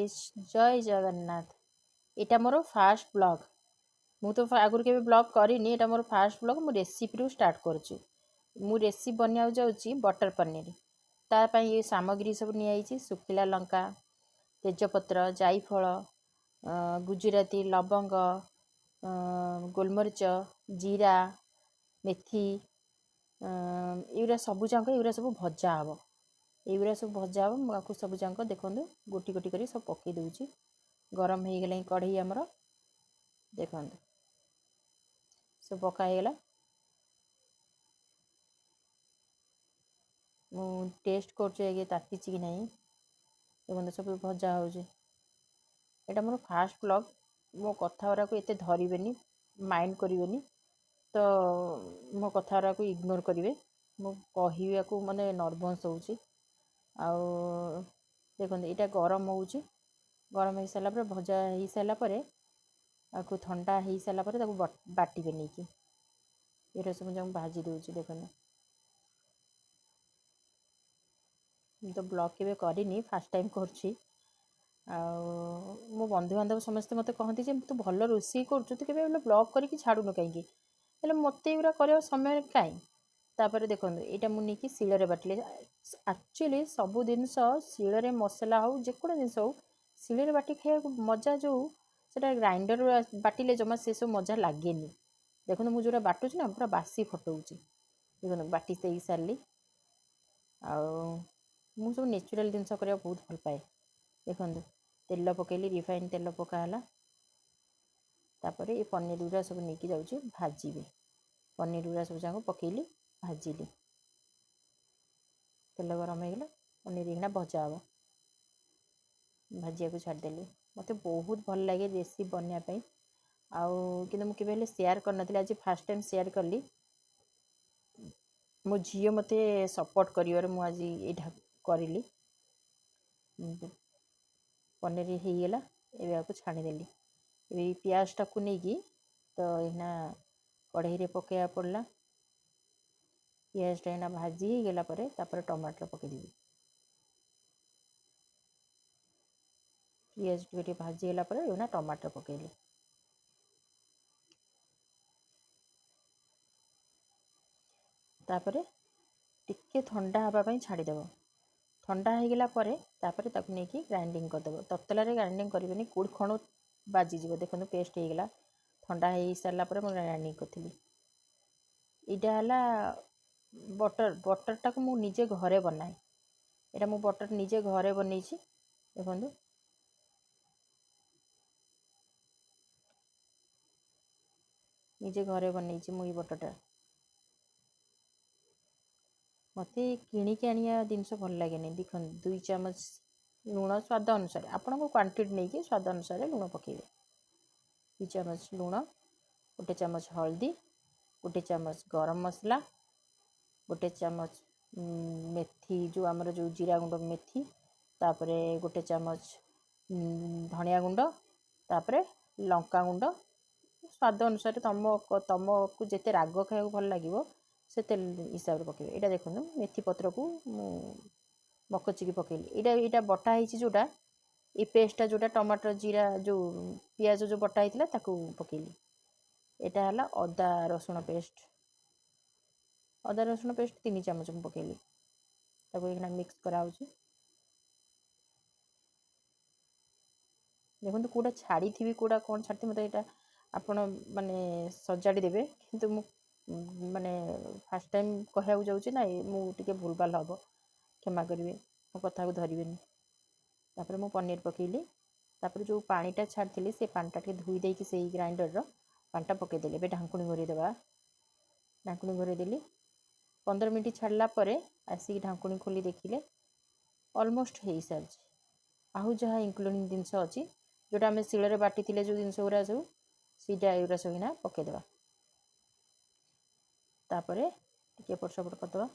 Guys जय जगन्नाथ। एटा मोर fast blog. मु तो आगुरी केबे ब्लॉग करिनी, एटा मोर फास्ट ब्लॉग। मु रेसिपी रु स्टार्ट करछु। मु रेसिपी बनिया जाउची बटर पनीर। ता पई ये सामग्री सब नि आइची सुखिला लंका, तेजपत्र, जायफल, गुजराती, लवंग, गोलमरिच, जीरा, मेथी, एगुरा सबु जाक एगुरा सब भजा हबो। एगुरा सब भजा हबो। मु सब जाक देखंदु गोटी गोटी करी सब पकई दउची। गरम हो गला कढ़ई आमर देखंदु सब पका गला। मु टेस्ट करछु आगे तातीची कि नहीं देखंदु सब भजा होउची। एटा मोर फास्ट ब्लॉग। मो कथा गुरा को एते धरिबेनी, माइंड करिवेनी, तो मो कथा गुरा को इग्नोर करिवे। मो कहिया को माने नर्वस होउची। आउ देखंदु एटा गरम होउची। गरम हो सारा पर भजा हो सारा पर आकु ठंडा हो सारा पर ताकू बाटिबे नहीं कि ये सब जब भाजी दूची। देखंदु तो ब्लॉग केबे करिनी, फास्ट टाइम करछि। मो बंधु बांधव समस्त मते कहती जे तू भल रोषेई करछु, तू केबे ब्लॉग करिकी छाडुनु काईकी, हेले मते एगुरा करबा समय काई। तापर देखंदु एटा मु नेकी शिଳରେ बाटले। एक्चुअली सब जिनस शिଳରେ मसला हो जेकोडा जिनस हो शिଳରେ बाटी खाया मजा जो सेटा ग्राइंडर बाटिले जमा से सब मजा लागेनी। देखंदु मु जोरा बाटुची ना पूरा बासी फटौची। देखंदु बाटी देई सारली। मु सब नेचुरल जिनस करिया बहुत भल पाए। देखंदु तेल पकेली, रिफाइन तेल पका हला। तापर ये पनीर गुरा सब नेकी जाउची भाजीबे। पनीर गुरा सब जाको पकेली, भाजिली। तेल गरम हो गला, पनीर इना भजा हबो। भाजिया को छाड़ देली। मते बहुत भल लागे रेसिपी बनिया पई। आउ किंतु मु केबे हेले शेयर कर नथिला, आज फर्स्ट टाइम शेयर करली। मो झियो मते सपोर्ट करिवर मु आज एठा करिली। पनीर हो गला, एबे आको छाणी देली। एबे प्याज टाकू नेकी तो इना कढ़ई रे पकेया पड़ला। प्याज टा इना भाजी हो गला परे तापर टमाटर पके देबी। प्याज टे भाजी गला परे इना टमाटर पकेली। तापर टिके ठंडा हवा पई छाड़ी देबो। ठंडा हो गला परे तापर ताकू नेकी ग्राइंडिंग कर देबो। ततला रे ग्राइंडिंग करबेनी, कोड खणो बाजी जीवो। देखंदु पेस्ट हो गला। ठंडा हो सारला परे मु ग्राइंडिंग करथिली। इटा हला बटर टाकू मु निजे घरे बनाए। एटा मु बटर निजे घरे बनैछि। देखंदु निजे घरे बनैछि मु ई बटरटा। मते किणिकी आनिया जिनस भल लागेनी। देखंदु 2 चम्मच लूण स्वाद अनुसार, आपण को क्वांटिटी नेकी स्वाद अनुसार लूण पकेबे। 2 चम्मच लूण, 1 चम्मच हल्दी, 1 चम्मच गरम मसला, 1 चम्मच मेथी जो आमर जो जीरा गुंड मेथी, तापरे 1 चम्मच धनिया गुंड, तापरे लंका गुंड स्वाद अनुसार तमको जेते राग खाया भल लागिवो सेते हिसाब रे पकेबे। एटा देखंदु मेथी पत्र को मकचिकी पकेली। एटा बटा हिची जोटा ए पेस्टा जोटा टमाटर जीरा जो पियाज जो बटा हितला ताकू पकेली। एटा हला अदा रसुण पेस्ट। अदा रसुण पेस्ट 3 चम्मच मु पकेली। ताकू एकना मिक्स करा होची। देखंतु कोडा छाड़ी थी कोडा कोन छाड़ती मते एटा आपण माने सजाडी देबे। किंतु मु माने फर्स्ट टाइम कहया जाउची ना, मु टिके भूलभाल हबो, क्षमा करिवे, मो कथा को धरिबेनी। तापर मु पनीर पकेली। तापर जो पानीटा छाड़थिली से पानीटा टिके धुई देकी सेही ग्राइंडर रो पानीटा पके देले। बे ढांकुणी घोरी देबा। ढांकुणी घोरी देली। 15 मिनिट छाड़ला परे आसी ढांकुणी खोली देखिले ऑलमोस्ट हेई सारछि। आहु जहा इंक्लूडिंग जिनस अछि जोटा हमें शिଳରେ बाटी थिले जो जिनस गुरा सब सीटा एगुरा सब हिना पके देबा। तापरे टिके पट सपट करदबा।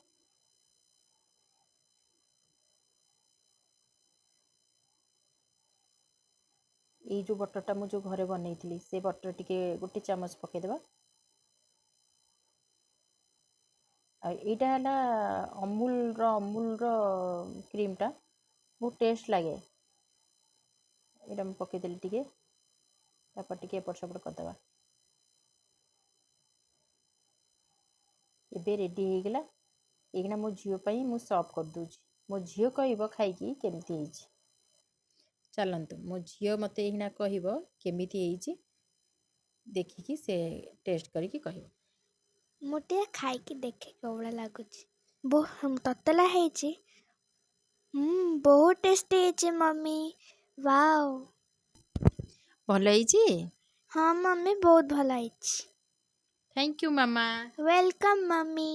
ये जो बटरटा मु जो घरे बनैथिली से बटर टिके 1 चम्मच पके देबा। आ एटा हला अमूल रो क्रीम टा बहुत टेस्ट लागे। ଏଇଟା ମୁଁ ପକେଇଦେଲି ଟିକେ, ତାପରେ ଟିକେ ଏପଟ ସେପଟ କରିଦେବା। ଏବେ ରେଡ଼ି ହେଇଗଲା। ଏଇନା ମୋ ଝିଅ ପାଇଁ ମୁଁ ସର୍ଭ କରିଦେଉଛି। ମୋ ଝିଅ କହିବ ଖାଇକି କେମିତି ହେଇଛି। ଚାଲନ୍ତୁ, ମୋ ଝିଅ ମୋତେ ଏଇନା କହିବ କେମିତି ହେଇଛି, ଦେଖିକି ସେ ଟେଷ୍ଟ କରିକି କହିବ। ମୁଁ ଟିକେ ଖାଇକି ଦେଖେ କେଉଁଭଳିଆ ଲାଗୁଛି। ତତଲା ହେଇଛି। ବହୁତ ଟେଷ୍ଟି ହେଇଛି ମମି। ୱାଓ। ଭଲ ହେଇଛି? ହଁ ମମି, ବହୁତ ଭଲ ହେଇଛି। ଥ୍ୟାଙ୍କ ୟୁ ମାମା। Welcome mummy.